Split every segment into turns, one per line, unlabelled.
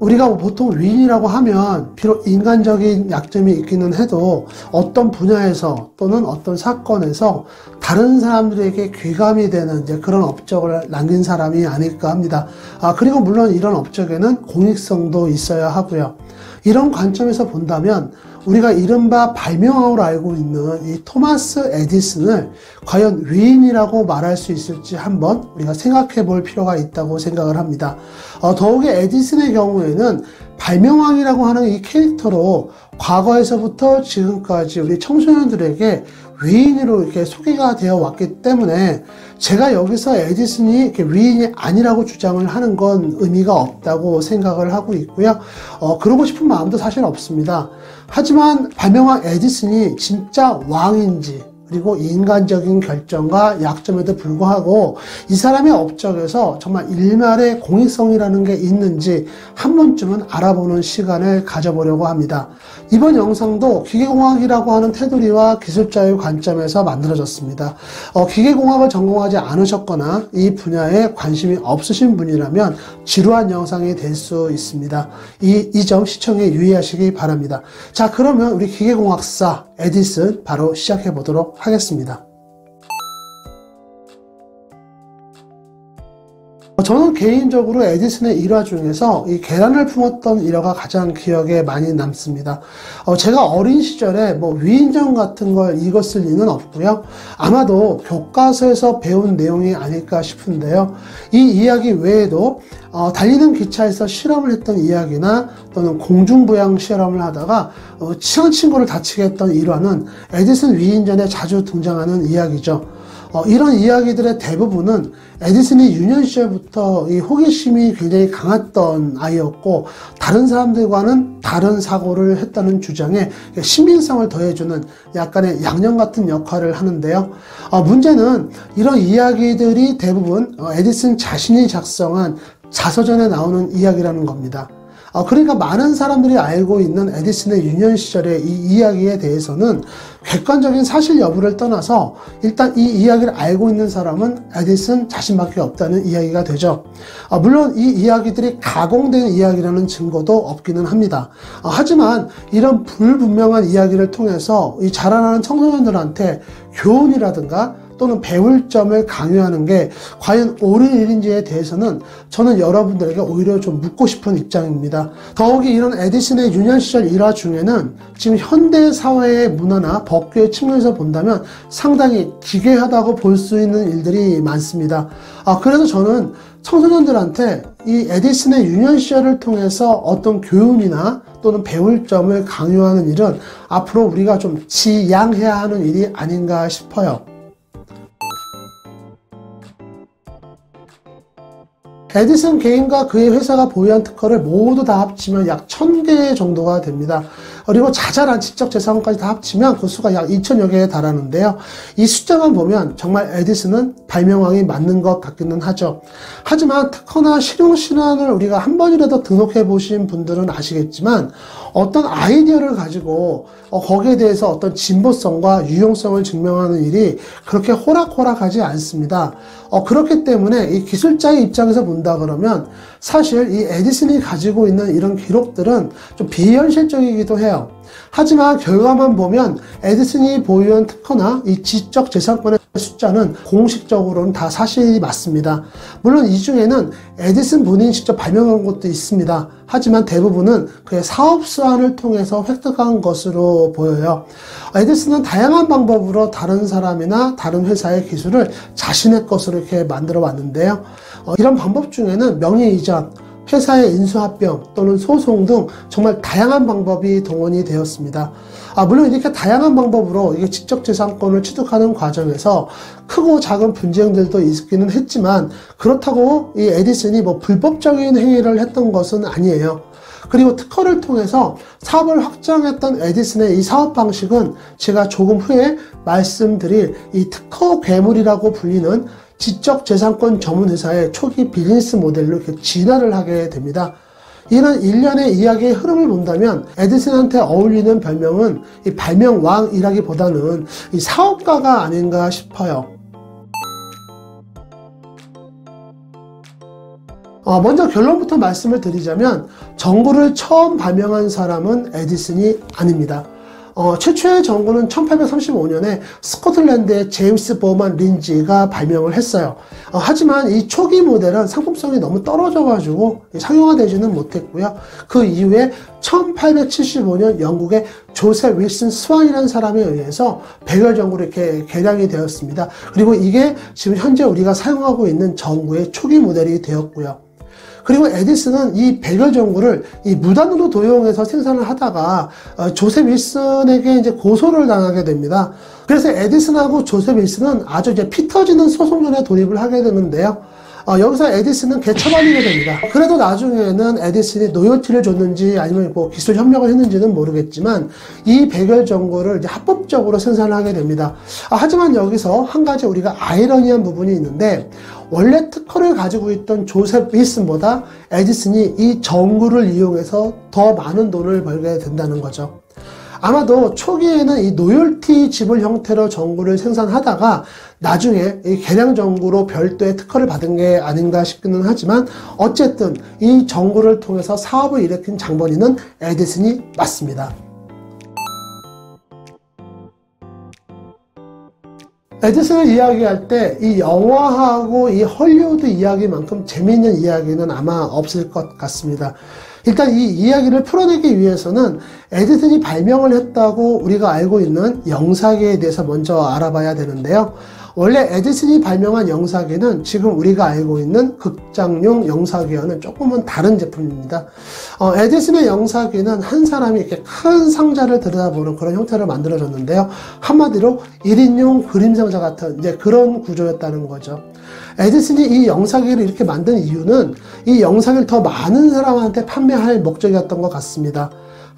우리가 보통 위인이라고 하면 비록 인간적인 약점이 있기는 해도 어떤 분야에서 또는 어떤 사건에서 다른 사람들에게 귀감이 되는 이제 그런 업적을 남긴 사람이 아닐까 합니다. 그리고 물론 이런 업적에는 공익성도 있어야 하고요. 이런 관점에서 본다면 우리가 이른바 발명왕으로 알고 있는 이 토마스 에디슨을 과연 위인이라고 말할 수 있을지 한번 우리가 생각해 볼 필요가 있다고 생각을 합니다. 더욱이 에디슨의 경우에는 발명왕이라고 하는 이 캐릭터로 과거에서부터 지금까지 우리 청소년들에게 위인으로 이렇게 소개가 되어 왔기 때문에 제가 여기서 에디슨이 이렇게 위인이 아니라고 주장을 하는 건 의미가 없다고 생각을 하고 있고요. 그러고 싶은 마음도 사실 없습니다. 하지만 발명왕 에디슨이 진짜 왕인지 그리고 인간적인 결정과 약점에도 불구하고 이 사람의 업적에서 정말 일말의 공익성이라는 게 있는지 한 번쯤은 알아보는 시간을 가져보려고 합니다. 이번 영상도 기계공학이라고 하는 테두리와 기술자의 관점에서 만들어졌습니다. 기계공학을 전공하지 않으셨거나 이 분야에 관심이 없으신 분이라면 지루한 영상이 될 수 있습니다. 이 점 시청에 유의하시기 바랍니다. 자, 그러면 우리 기계공학사 에디슨 바로 시작해 보도록 하겠습니다. 저는 개인적으로 에디슨의 일화 중에서 이 계란을 품었던 일화가 가장 기억에 많이 남습니다. 제가 어린 시절에 위인전 같은 걸 읽었을 리는 없고요. 아마도 교과서에서 배운 내용이 아닐까 싶은데요. 이 이야기 외에도 달리는 기차에서 실험을 했던 이야기나 또는 공중부양 실험을 하다가 친한 친구를 다치게 했던 일화는 에디슨 위인전에 자주 등장하는 이야기죠. 이런 이야기들의 대부분은 에디슨이 유년 시절부터 이 호기심이 굉장히 강했던 아이였고 다른 사람들과는 다른 사고를 했다는 주장에 신빙성을 더해주는 약간의 양념 같은 역할을 하는데요. 문제는 이런 이야기들이 대부분 에디슨 자신이 작성한 자서전에 나오는 이야기라는 겁니다. 그러니까 많은 사람들이 알고 있는 에디슨의 유년 시절의 이 이야기에 대해서는 객관적인 사실 여부를 떠나서 일단 이 이야기를 알고 있는 사람은 에디슨 자신밖에 없다는 이야기가 되죠. 물론 이 이야기들이 가공된 이야기라는 증거도 없기는 합니다. 하지만 이런 불분명한 이야기를 통해서 이 자라나는 청소년들한테 교훈이라든가 또는 배울 점을 강요하는 게 과연 옳은 일인지에 대해서는 저는 여러분들에게 오히려 좀 묻고 싶은 입장입니다. 더욱이 이런 에디슨의 유년 시절 일화 중에는 지금 현대 사회의 문화나 법규의 측면에서 본다면 상당히 기괴하다고 볼 수 있는 일들이 많습니다. 그래서 저는 청소년들한테 이 에디슨의 유년 시절을 통해서 어떤 교훈이나 또는 배울 점을 강요하는 일은 앞으로 우리가 좀 지양해야 하는 일이 아닌가 싶어요. 에디슨 개인과 그의 회사가 보유한 특허를 모두 다 합치면 약 1000개 정도가 됩니다. 그리고 자잘한 지적재산권까지 다 합치면 그 수가 약 2000여 개에 달하는데요. 이 숫자만 보면 정말 에디슨은 발명왕이 맞는 것 같기는 하죠. 하지만 특허나 실용신안을 우리가 한 번이라도 등록해 보신 분들은 아시겠지만 어떤 아이디어를 가지고 거기에 대해서 어떤 진보성과 유용성을 증명하는 일이 그렇게 호락호락하지 않습니다. 그렇기 때문에 이 기술자의 입장에서 본다 그러면 사실 이 에디슨이 가지고 있는 이런 기록들은 좀 비현실적이기도 해요. 하지만 결과만 보면 에디슨이 보유한 특허나 이 지적재산권의 숫자는 공식적으로는 다 사실이 맞습니다. 물론 이 중에는 에디슨 본인이 직접 발명한 것도 있습니다. 하지만 대부분은 그의 사업 수완을 통해서 획득한 것으로 보여요. 에디슨은 다양한 방법으로 다른 사람이나 다른 회사의 기술을 자신의 것으로 이렇게 만들어 왔는데요. 이런 방법 중에는 명의 이전, 회사의 인수합병 또는 소송 등 정말 다양한 방법이 동원이 되었습니다. 물론 이렇게 다양한 방법으로 이게 지적재산권을 취득하는 과정에서 크고 작은 분쟁들도 있기는 했지만 그렇다고 이 에디슨이 불법적인 행위를 했던 것은 아니에요. 그리고 특허를 통해서 사업을 확장했던 에디슨의 이 사업 방식은 제가 조금 후에 말씀드릴 이 특허 괴물이라고 불리는 지적재산권 전문회사의 초기 비즈니스 모델로 이렇게 진화를 하게 됩니다. 이런 일련의 이야기의 흐름을 본다면 에디슨한테 어울리는 별명은 이 발명왕이라기보다는 이 사업가가 아닌가 싶어요. 먼저 결론부터 말씀을 드리자면 전구를 처음 발명한 사람은 에디슨이 아닙니다. 최초의 전구는 1835년에 스코틀랜드의 제임스 버만 린지가 발명을 했어요. 하지만 이 초기 모델은 상품성이 너무 떨어져가지고 상용화되지는 못했고요. 그 이후에 1875년 영국의 조셉 윌슨 스완이라는 사람에 의해서 백열 전구로 이렇게 개량이 되었습니다. 그리고 이게 지금 현재 우리가 사용하고 있는 전구의 초기 모델이 되었고요. 그리고 에디슨은 이 백열 전구를 이 무단으로 도용해서 생산을 하다가 조셉 윌슨에게 이제 고소를 당하게 됩니다. 그래서 에디슨하고 조셉 윌슨은 아주 이제 피 터지는 소송전에 돌입을 하게 되는데요. 여기서 에디슨은 개처벌리게 됩니다. 그래도 나중에는 에디슨이 노열티를 줬는지 아니면 뭐 기술 협력을 했는지는 모르겠지만 이 백열 전구를 이제 합법적으로 생산을 하게 됩니다. 하지만 여기서 한 가지 우리가 아이러니한 부분이 있는데 원래 특허를 가지고 있던 조셉 윌슨보다 에디슨이 이 전구를 이용해서 더 많은 돈을 벌게 된다는 거죠. 아마도 초기에는 이 노열티 지불 형태로 전구를 생산하다가 나중에 이 개량 전구로 별도의 특허를 받은 게 아닌가 싶기는 하지만 어쨌든 이 전구를 통해서 사업을 일으킨 장본인은 에디슨이 맞습니다. 에디슨을 이야기할 때 이 영화하고 이 헐리우드 이야기만큼 재미있는 이야기는 아마 없을 것 같습니다. 일단 이 이야기를 풀어내기 위해서는 에디슨이 발명을 했다고 우리가 알고 있는 영사기에 대해서 먼저 알아봐야 되는데요. 원래 에디슨이 발명한 영사기는 지금 우리가 알고 있는 극장용 영사기와는 조금은 다른 제품입니다. 에디슨의 영사기는 한 사람이 이렇게 큰 상자를 들여다보는 그런 형태를 만들어졌는데요. 한마디로 1인용 그림 상자 같은 이제 그런 구조였다는 거죠. 에디슨이 이 영사기를 이렇게 만든 이유는 이 영사기를 더 많은 사람한테 판매할 목적이었던 것 같습니다.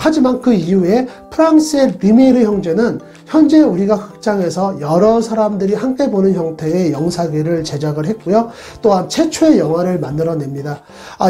하지만 그 이후에 프랑스의 리메르 형제는 현재 우리가 극장에서 여러 사람들이 함께 보는 형태의 영사기를 제작을 했고요. 또한 최초의 영화를 만들어냅니다.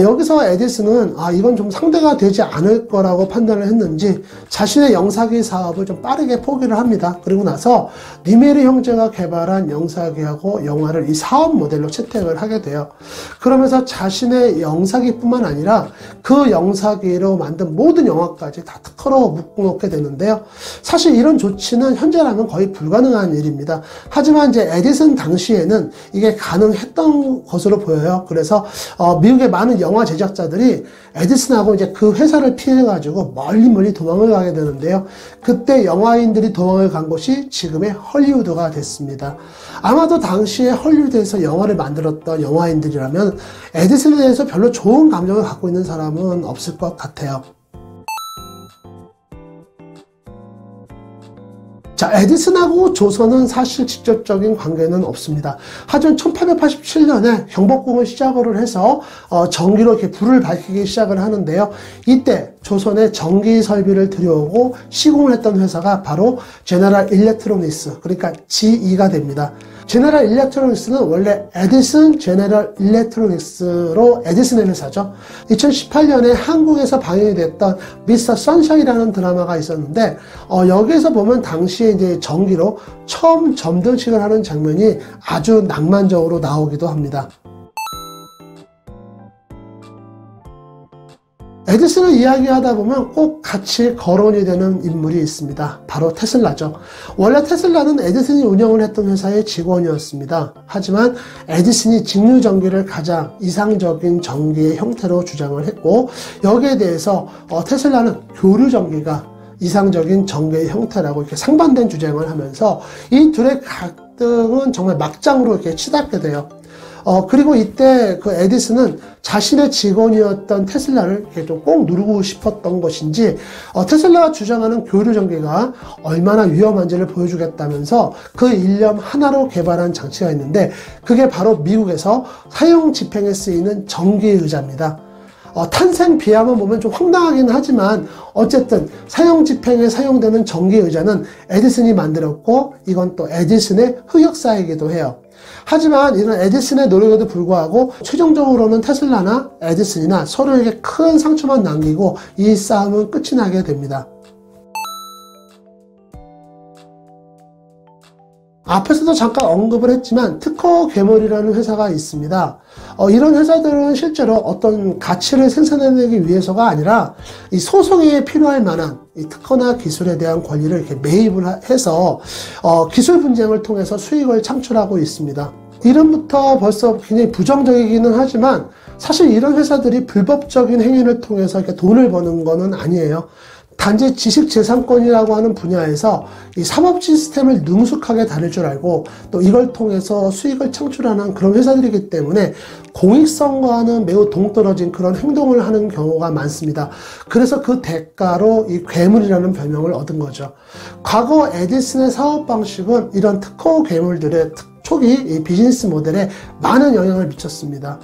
여기서 에디슨은 이건 좀 상대가 되지 않을 거라고 판단을 했는지 자신의 영사기 사업을 좀 빠르게 포기를 합니다. 그리고 나서 리메르 형제가 개발한 영사기하고 영화를 이 사업 모델로 채택을 하게 돼요. 그러면서 자신의 영사기뿐만 아니라 그 영사기로 만든 모든 영화까지 다 특허로 묶어놓게 되는데요. 사실 이런 조치는 현재라면 거의 불가능한 일입니다. 하지만 이제 에디슨 당시에는 이게 가능했던 것으로 보여요. 그래서 미국의 많은 영화 제작자들이 에디슨하고 이제 그 회사를 피해가지고 멀리 도망을 가게 되는데요. 그때 영화인들이 도망을 간 곳이 지금의 헐리우드가 됐습니다. 아마도 당시에 헐리우드에서 영화를 만들었던 영화인들이라면 에디슨에 대해서 별로 좋은 감정을 갖고 있는 사람은 없을 것 같아요. 자, 에디슨하고 조선은 사실 직접적인 관계는 없습니다. 하지만 1887년에 경복궁을 시작으로 해서 전기로 이렇게 불을 밝히기 시작을 하는데요. 이때 조선에 전기 설비를 들여오고 시공을 했던 회사가 바로 제너럴 일렉트로닉스, 그러니까 GE가 됩니다. 제너럴 일렉트로닉스는 원래 에디슨 제너럴 일렉트로닉스로 에디슨의 회사죠. 2018년에 한국에서 방영이 됐던 미스터 선샤인이라는 드라마가 있었는데 여기에서 보면 당시에 이제 전기로 처음 점등식을 하는 장면이 아주 낭만적으로 나오기도 합니다. 에디슨을 이야기하다 보면 꼭 같이 거론이 되는 인물이 있습니다. 바로 테슬라죠. 원래 테슬라는 에디슨이 운영을 했던 회사의 직원이었습니다. 하지만 에디슨이 직류전기를 가장 이상적인 전기의 형태로 주장을 했고 여기에 대해서 테슬라는 교류전기가 이상적인 전기의 형태라고 이렇게 상반된 주장을 하면서 이 둘의 갈등은 정말 막장으로 이렇게 치닫게 돼요. 그리고 이때 그 에디슨은 자신의 직원이었던 테슬라를 이렇게 좀 꼭 누르고 싶었던 것인지 테슬라가 주장하는 교류전기가 얼마나 위험한지를 보여주겠다면서 그 일념 하나로 개발한 장치가 있는데 그게 바로 미국에서 사용 집행에 쓰이는 전기의자입니다. 탄생 비하만 보면 좀 황당하긴 하지만 어쨌든 사용 집행에 사용되는 전기의자는 에디슨이 만들었고 이건 또 에디슨의 흑역사이기도 해요. 하지만 이런 에디슨의 노력에도 불구하고 최종적으로는 테슬라나 에디슨이나 서로에게 큰 상처만 남기고 이 싸움은 끝이 나게 됩니다. 앞에서도 잠깐 언급을 했지만 특허 괴물이라는 회사가 있습니다. 이런 회사들은 실제로 어떤 가치를 생산해내기 위해서가 아니라 이 소송에 필요할 만한 이 특허나 기술에 대한 권리를 이렇게 매입을 해서 기술 분쟁을 통해서 수익을 창출하고 있습니다. 이름부터 벌써 굉장히 부정적이기는 하지만 사실 이런 회사들이 불법적인 행위를 통해서 이렇게 돈을 버는 거는 아니에요. 단지 지식재산권이라고 하는 분야에서 이 산업 시스템을 능숙하게 다룰 줄 알고 또 이걸 통해서 수익을 창출하는 그런 회사들이기 때문에 공익성과는 매우 동떨어진 그런 행동을 하는 경우가 많습니다. 그래서 그 대가로 이 괴물이라는 별명을 얻은 거죠. 과거 에디슨의 사업 방식은 이런 특허 괴물들의 초기 이 비즈니스 모델에 많은 영향을 미쳤습니다.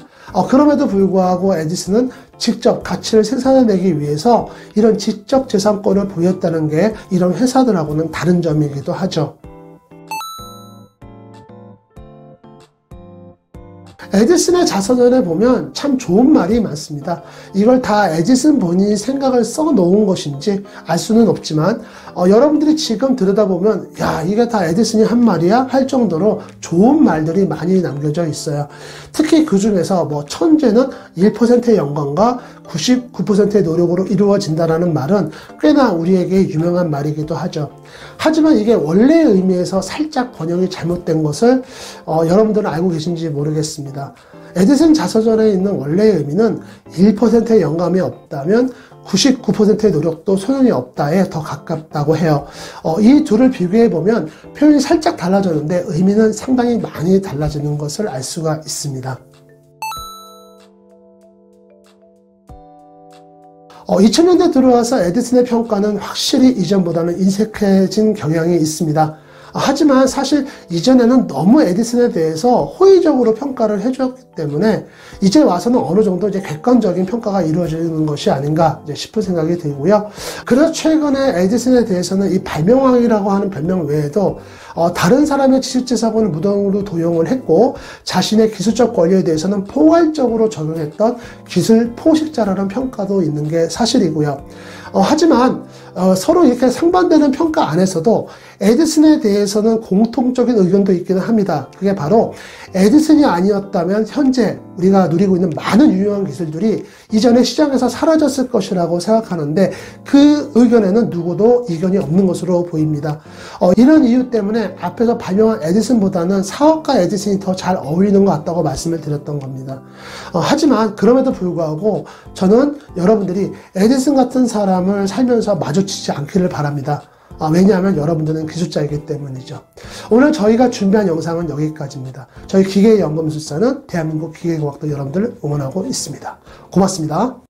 그럼에도 불구하고 에디슨은 직접 가치를 생산해내기 위해서 이런 지적재산권을 보였다는 게 이런 회사들하고는 다른 점이기도 하죠. 에디슨의 자서전에 보면 참 좋은 말이 많습니다. 이걸 다 에디슨 본인이 생각을 써놓은 것인지 알 수는 없지만 여러분들이 지금 들여다보면 야 이게 다 에디슨이 한 말이야? 할 정도로 좋은 말들이 많이 남겨져 있어요. 특히 그 중에서 천재는 1%의 영광과 99%의 노력으로 이루어진다라는 말은 꽤나 우리에게 유명한 말이기도 하죠. 하지만 이게 원래의 의미에서 살짝 번역이 잘못된 것을 여러분들은 알고 계신지 모르겠습니다. 에디슨 자서전에 있는 원래의 의미는 1%의 영감이 없다면 99%의 노력도 소용이 없다에 더 가깝다고 해요. 이 둘을 비교해보면 표현이 살짝 달라졌는데 의미는 상당히 많이 달라지는 것을 알 수가 있습니다. 2000년대 들어와서 에디슨의 평가는 확실히 이전보다는 인색해진 경향이 있습니다. 하지만 사실 이전에는 너무 에디슨에 대해서 호의적으로 평가를 해주었기 때문에 이제 와서는 어느 정도 이제 객관적인 평가가 이루어지는 것이 아닌가 싶은 생각이 들고요. 그래서 최근에 에디슨에 대해서는 이 발명왕이라고 하는 별명 외에도 다른 사람의 지식재산권을 무단으로 도용을 했고 자신의 기술적 권리에 대해서는 포괄적으로 적용했던 기술 포식자라는 평가도 있는 게 사실이고요. 하지만 서로 이렇게 상반되는 평가 안에서도 에디슨에 대해서는 공통적인 의견도 있기는 합니다. 그게 바로 에디슨이 아니었다면 현재 우리가 누리고 있는 많은 유용한 기술들이 이전에 시장에서 사라졌을 것이라고 생각하는데 그 의견에는 누구도 이견이 없는 것으로 보입니다. 이런 이유 때문에 앞에서 발명한 에디슨보다는 사업가 에디슨이 더 잘 어울리는 것 같다고 말씀을 드렸던 겁니다. 하지만 그럼에도 불구하고 저는 여러분들이 에디슨 같은 사람을 살면서 마주치지 않기를 바랍니다. 왜냐하면 여러분들은 기술자이기 때문이죠. 오늘 저희가 준비한 영상은 여기까지입니다. 저희 기계연금술사는 대한민국 기계공학도 여러분들을 응원하고 있습니다. 고맙습니다.